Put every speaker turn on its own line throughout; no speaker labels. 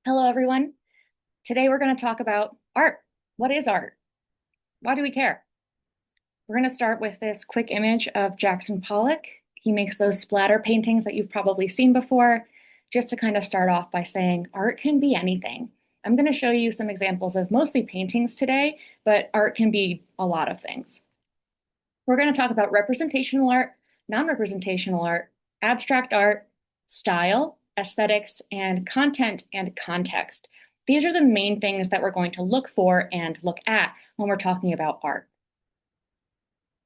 Hello, everyone. Today we're going to talk about art. What is art? Why do we care? We're going to start with this quick image of Jackson Pollock. He makes those splatter paintings that you've probably seen before, just to kind of start off by saying art can be anything. I'm going to show you some examples of mostly paintings today, but art can be a lot of things. We're going to talk about representational art, non-representational art, abstract art, style, aesthetics, and content and context. These are the main things that we're going to look for and look at when we're talking about art.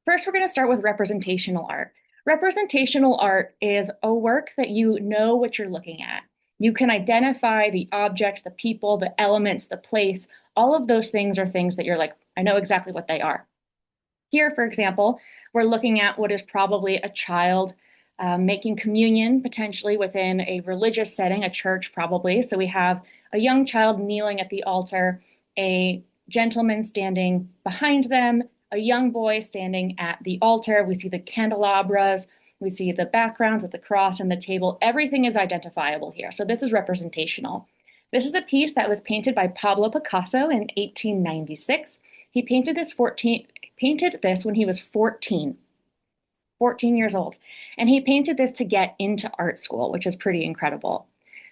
First, we're going to start with representational art. Representational art is a work that you know what you're looking at. You can identify the objects, the people, the elements, the place. All of those things are things that you're like, I know exactly what they are. Here, for example, we're looking at what is probably a child making communion, potentially within a religious setting, a church probably. So we have a young child kneeling at the altar, a gentleman standing behind them, a young boy standing at the altar. We see the candelabras, we see the backgrounds with the cross and the table. Everything is identifiable here. So this is representational. This is a piece that was painted by Pablo Picasso in 1896. He painted this when he was 14 years old. And he painted this to get into art school, which is pretty incredible.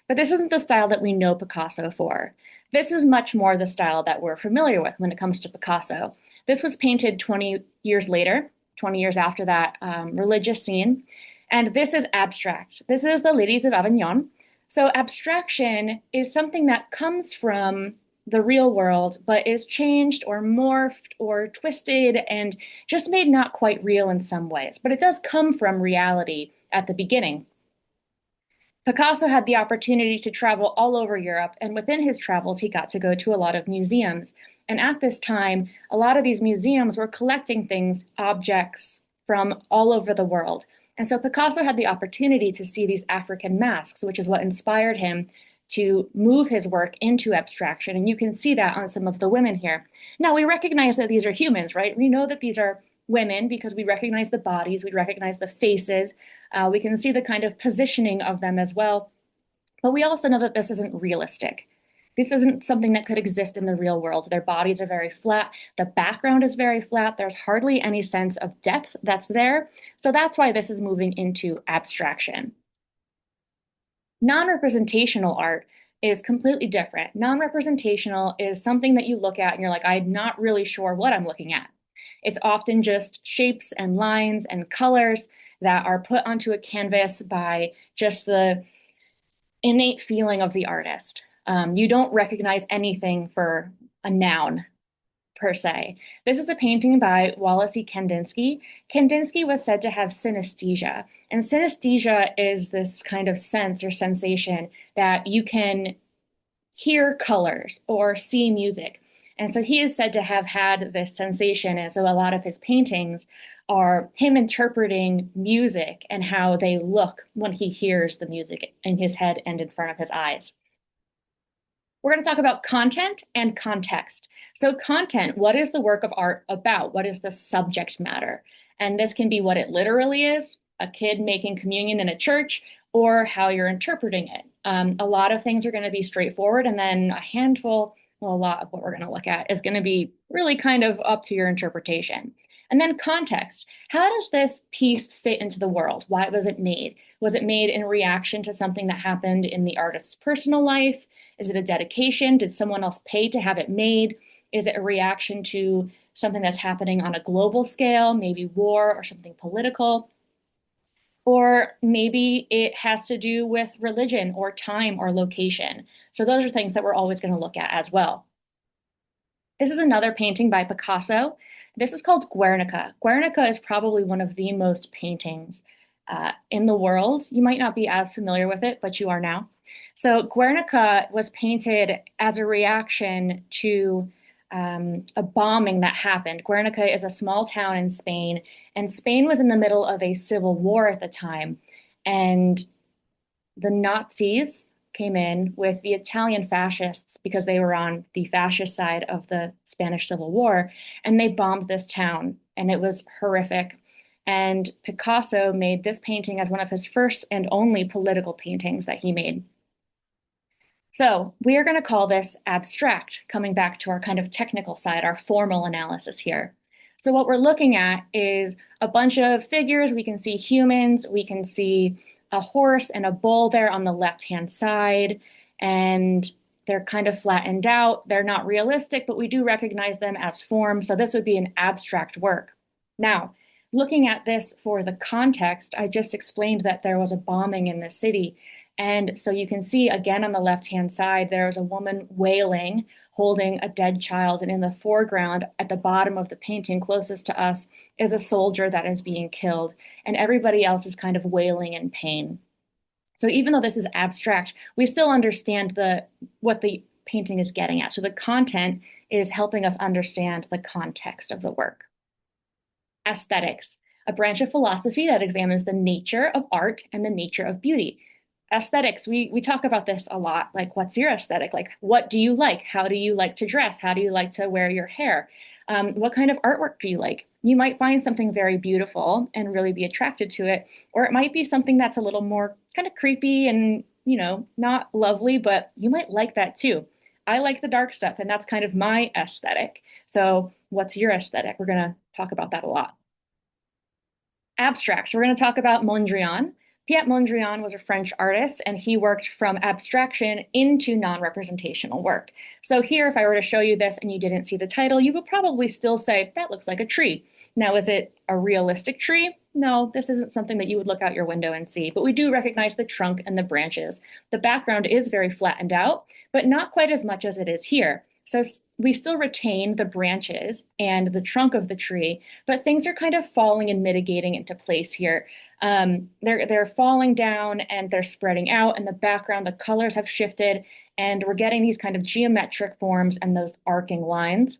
But this isn't the style that we know Picasso for. This is much more the style that we're familiar with when it comes to Picasso. This was painted 20 years later, 20 years after that religious scene. And this is abstract. This is the Ladies of Avignon. So abstraction is something that comes from the real world, but is changed or morphed or twisted and just made not quite real in some ways. But it does come from reality at the beginning. Picasso had the opportunity to travel all over Europe, and within his travels, he got to go to a lot of museums. And at this time, a lot of these museums were collecting things, objects from all over the world. And so Picasso had the opportunity to see these African masks, which is what inspired him to move his work into abstraction. And you can see that on some of the women here. Now, we recognize that these are humans, right? We know that these are women because we recognize the bodies, we recognize the faces, we can see the kind of positioning of them as well. But we also know that this isn't realistic. This isn't something that could exist in the real world. Their bodies are very flat. The background is very flat. There's hardly any sense of depth that's there. So that's why this is moving into abstraction. Non-representational art is completely different. Non-representational is something that you look at and you're like, I'm not really sure what I'm looking at. It's often just shapes and lines and colors that are put onto a canvas by just the innate feeling of the artist. You don't recognize anything for a noun per se. This is a painting by Wallace E. Kandinsky. Kandinsky was said to have synesthesia, and synesthesia is this kind of sense or sensation that you can hear colors or see music. And so he is said to have had this sensation. And so a lot of his paintings are him interpreting music and how they look when he hears the music in his head and in front of his eyes. We're going to talk about content and context. So content, what is the work of art about? What is the subject matter? And this can be what it literally is, a kid making communion in a church, or how you're interpreting it. A lot of things are going to be straightforward, and then a lot of what we're going to look at is going to be really kind of up to your interpretation. And then context. How does this piece fit into the world? Why was it made? Was it made in reaction to something that happened in the artist's personal life? Is it a dedication? Did someone else pay to have it made? Is it a reaction to something that's happening on a global scale, maybe war or something political? Or maybe it has to do with religion or time or location. So those are things that we're always going to look at as well. This is another painting by Picasso. This is called Guernica. Guernica is probably one of the most paintings in the world. You might not be as familiar with it, but you are now. So Guernica was painted as a reaction to a bombing that happened. Guernica is a small town in Spain, and Spain was in the middle of a civil war at the time. And the Nazis came in with the Italian fascists because they were on the fascist side of the Spanish Civil War, and they bombed this town, and it was horrific. And Picasso made this painting as one of his first and only political paintings that he made. So we are going to call this abstract, coming back to our kind of technical side, our formal analysis here. So what we're looking at is a bunch of figures. We can see humans, we can see a horse and a bull there on the left-hand side, and they're kind of flattened out. They're not realistic, but we do recognize them as form. So this would be an abstract work. Now, looking at this for the context, I just explained that there was a bombing in the city. And so you can see again on the left-hand side, there's a woman wailing, holding a dead child. And in the foreground, at the bottom of the painting closest to us, is a soldier that is being killed. And everybody else is kind of wailing in pain. So even though this is abstract, we still understand what the painting is getting at. So the content is helping us understand the context of the work. Aesthetics, a branch of philosophy that examines the nature of art and the nature of beauty. Aesthetics, we talk about this a lot. Like, what's your aesthetic? Like, what do you like? How do you like to dress? How do you like to wear your hair? What kind of artwork do you like? You might find something very beautiful and really be attracted to it, or it might be something that's a little more kind of creepy and, not lovely, but you might like that too. I like the dark stuff, and that's kind of my aesthetic. So, what's your aesthetic? We're going to talk about that a lot. Abstracts. We're going to talk about Mondrian. Piet Mondrian was a French artist, and he worked from abstraction into non-representational work. So here, if I were to show you this and you didn't see the title, you would probably still say, that looks like a tree. Now, is it a realistic tree? No, this isn't something that you would look out your window and see, but we do recognize the trunk and the branches. The background is very flattened out, but not quite as much as it is here. So we still retain the branches and the trunk of the tree, but things are kind of falling and mitigating into place here. They're falling down and they're spreading out, and the background, the colors have shifted, and we're getting these kind of geometric forms and those arcing lines.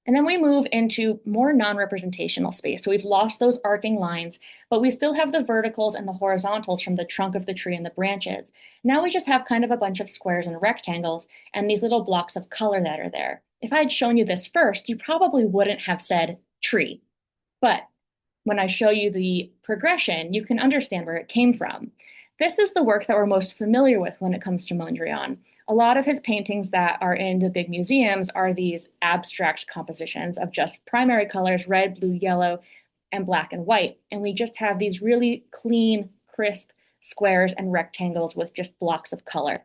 And then we move into more non-representational space. So we've lost those arcing lines, but we still have the verticals and the horizontals from the trunk of the tree and the branches. Now we just have kind of a bunch of squares and rectangles and these little blocks of color that are there. If I had shown you this first, you probably wouldn't have said tree. But when I show you the progression, you can understand where it came from. This is the work that we're most familiar with when it comes to Mondrian. A lot of his paintings that are in the big museums are these abstract compositions of just primary colors, red, blue, yellow, and black and white. And we just have these really clean, crisp squares and rectangles with just blocks of color.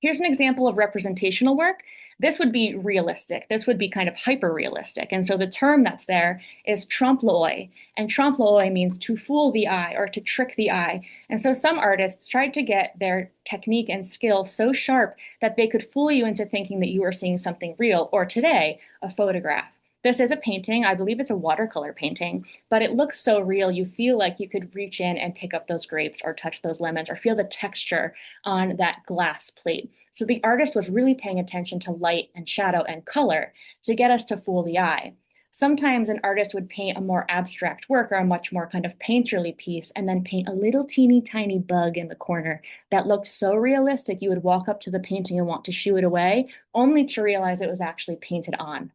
Here's an example of representational work. This would be realistic. This would be kind of hyper-realistic. And so the term that's there is trompe-l'oeil. And trompe-l'oeil means to fool the eye or to trick the eye. And so some artists tried to get their technique and skill so sharp that they could fool you into thinking that you were seeing something real, or today, a photograph. This is a painting. I believe it's a watercolor painting, but it looks so real. You feel like you could reach in and pick up those grapes or touch those lemons or feel the texture on that glass plate. So the artist was really paying attention to light and shadow and color to get us to fool the eye. Sometimes an artist would paint a more abstract work or a much more kind of painterly piece and then paint a little teeny tiny bug in the corner that looked so realistic you would walk up to the painting and want to shoo it away, only to realize it was actually painted on.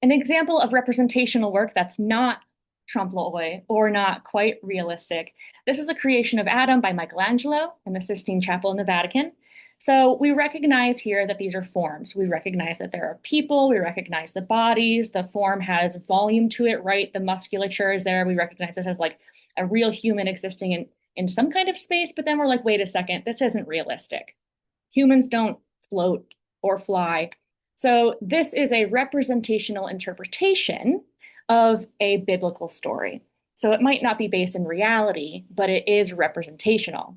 An example of representational work that's not trompe-l'oeil or not quite realistic. This is the creation of Adam by Michelangelo in the Sistine Chapel in the Vatican. So we recognize here that these are forms. We recognize that there are people, we recognize the bodies, the form has volume to it, right? The musculature is there. We recognize it as like a real human existing in some kind of space, but then we're like, wait a second, this isn't realistic. Humans don't float or fly. So this is a representational interpretation of a biblical story. So it might not be based in reality, but it is representational.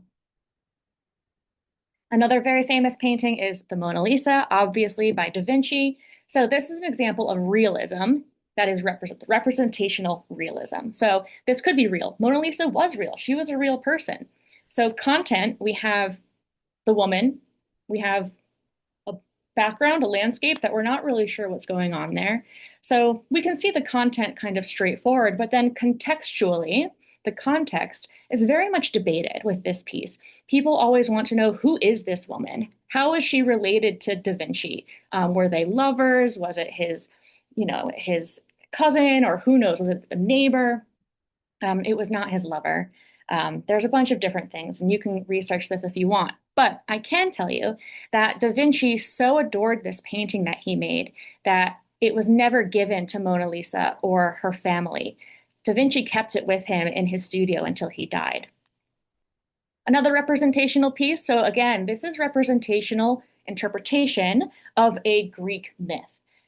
Another very famous painting is the Mona Lisa, obviously by Da Vinci. So this is an example of realism that is representational realism. So this could be real. Mona Lisa was real. She was a real person. So content, we have the woman, we have background, a landscape that we're not really sure what's going on there. So we can see the content kind of straightforward, but then contextually, the context is very much debated with this piece. People always want to know, who is this woman? How is she related to Da Vinci? Were they lovers? Was it his cousin, or who knows? Was it a neighbor? It was not his lover. There's a bunch of different things, and you can research this if you want. But I can tell you that Da Vinci so adored this painting that he made that it was never given to Mona Lisa or her family. Da Vinci kept it with him in his studio until he died. Another representational piece. So again, this is representational interpretation of a Greek myth.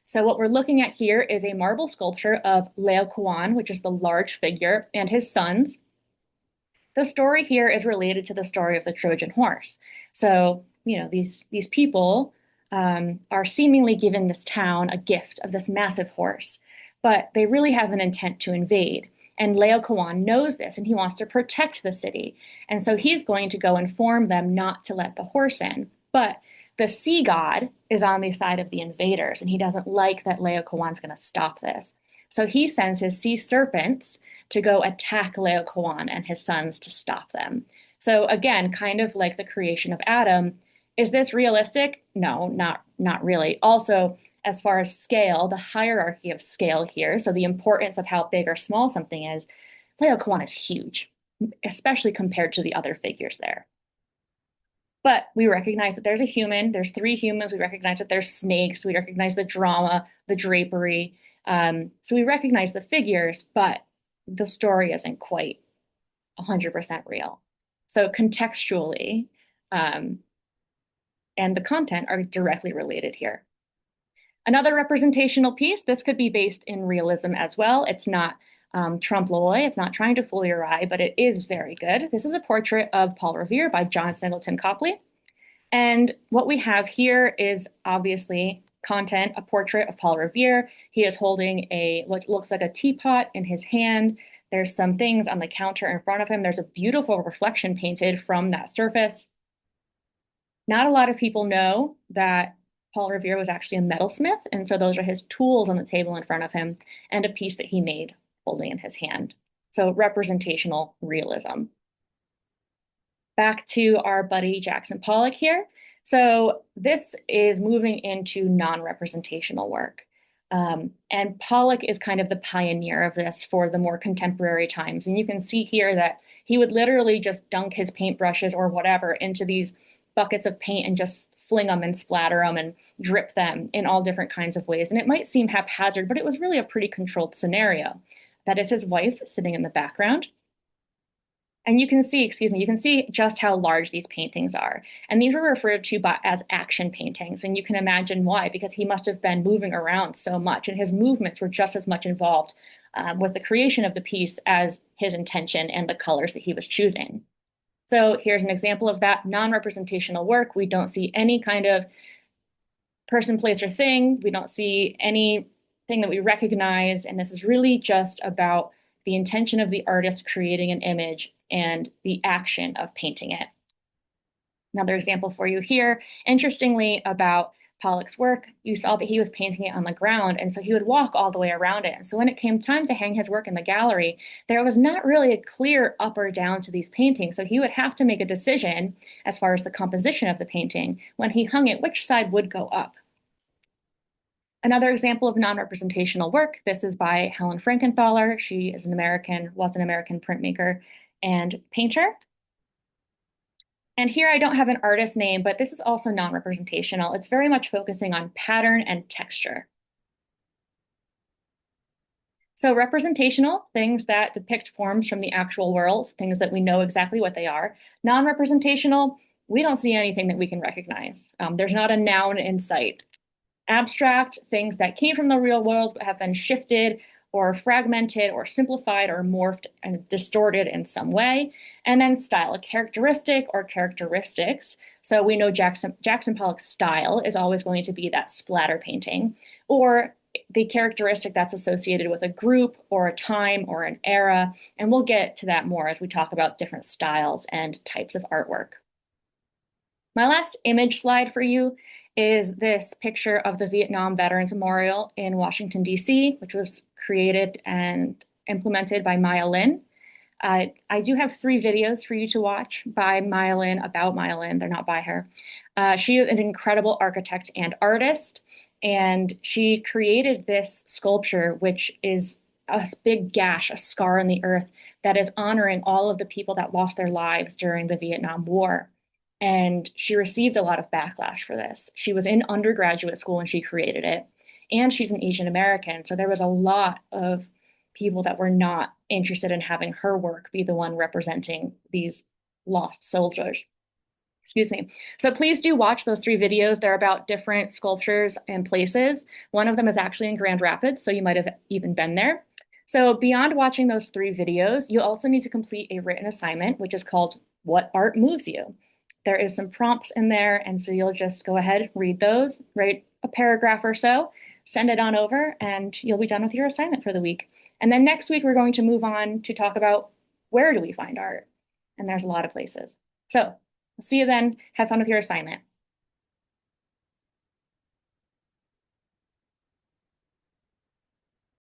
So what we're looking at here is a marble sculpture of Laocoon, which is the large figure, and his sons. The story here is related to the story of the Trojan horse. So, these people are seemingly given this town a gift of this massive horse, but they really have an intent to invade. And Laocoon knows this and he wants to protect the city. And so he's going to go inform them not to let the horse in. But the sea god is on the side of the invaders and he doesn't like that Laocoon's going to stop this. So he sends his sea serpents to go attack Laocoon and his sons to stop them. So again, kind of like the creation of Adam, is this realistic? No, not really. Also, as far as scale, the hierarchy of scale here, so the importance of how big or small something is, Laocoon is huge, especially compared to the other figures there. But we recognize that there's a human, there's three humans, we recognize that there's snakes, we recognize the drama, the drapery. So we recognize the figures, but the story isn't quite 100% real. So contextually, and the content are directly related here. Another representational piece, this could be based in realism as well. It's not trompe-l'oeil, it's not trying to fool your eye, but it is very good. This is a portrait of Paul Revere by John Singleton Copley. And what we have here is obviously content, a portrait of Paul Revere. He is holding what looks like a teapot in his hand. There's some things on the counter in front of him. There's a beautiful reflection painted from that surface. Not a lot of people know that Paul Revere was actually a metalsmith, and so those are his tools on the table in front of him and a piece that he made holding in his hand. So representational realism. Back to our buddy Jackson Pollock here. So this is moving into non-representational work. And Pollock is kind of the pioneer of this for the more contemporary times. And you can see here that he would literally just dunk his paintbrushes or whatever into these buckets of paint and just fling them and splatter them and drip them in all different kinds of ways. And it might seem haphazard, but it was really a pretty controlled scenario. That is his wife sitting in the background. And you can see just how large these paintings are. And these were referred to as action paintings. And you can imagine why, because he must have been moving around so much and his movements were just as much involved with the creation of the piece as his intention and the colors that he was choosing. So here's an example of that non-representational work. We don't see any kind of person, place, or thing. We don't see anything that we recognize. And this is really just about the intention of the artist creating an image and the action of painting it. Another example for you here. Interestingly, about Pollock's work, you saw that he was painting it on the ground, and so he would walk all the way around it. And so when it came time to hang his work in the gallery, there was not really a clear up or down to these paintings. So he would have to make a decision as far as the composition of the painting when he hung it, which side would go up. Another example of non-representational work, this is by Helen Frankenthaler. She is was an American printmaker and painter. And here I don't have an artist name, but this is also non-representational. It's very much focusing on pattern and texture. So representational, things that depict forms from the actual world, things that we know exactly what they are. Non-representational, we don't see anything that we can recognize. There's not a noun in sight. Abstract, things that came from the real world but have been shifted or fragmented or simplified or morphed and distorted in some way. And then style, a characteristic or characteristics. So we know Jackson Pollock's style is always going to be that splatter painting, or the characteristic that's associated with a group or a time or an era. And we'll get to that more as we talk about different styles and types of artwork. My last image slide for you is this picture of the Vietnam Veterans Memorial in Washington, D.C., which was created and implemented by Maya Lin. I do have 3 videos for you to watch by Maya Lin, about Maya Lin. They're not by her. She is an incredible architect and artist, and she created this sculpture, which is a big gash, a scar in the earth that is honoring all of the people that lost their lives during the Vietnam War. And she received a lot of backlash for this. She was in undergraduate school when she created it, and she's an Asian American. So there was a lot of people that were not interested in having her work be the one representing these lost soldiers. Excuse me. So please do watch those 3 videos. They're about different sculptures and places. One of them is actually in Grand Rapids, so you might have even been there. So beyond watching those 3 videos, you also need to complete a written assignment, which is called What Art Moves You? There is some prompts in there, and so you'll just go ahead, read those, write a paragraph or so, send it on over, and you'll be done with your assignment for the week. And then next week, we're going to move on to talk about where do we find art? And there's a lot of places. So see you then. Have fun with your assignment.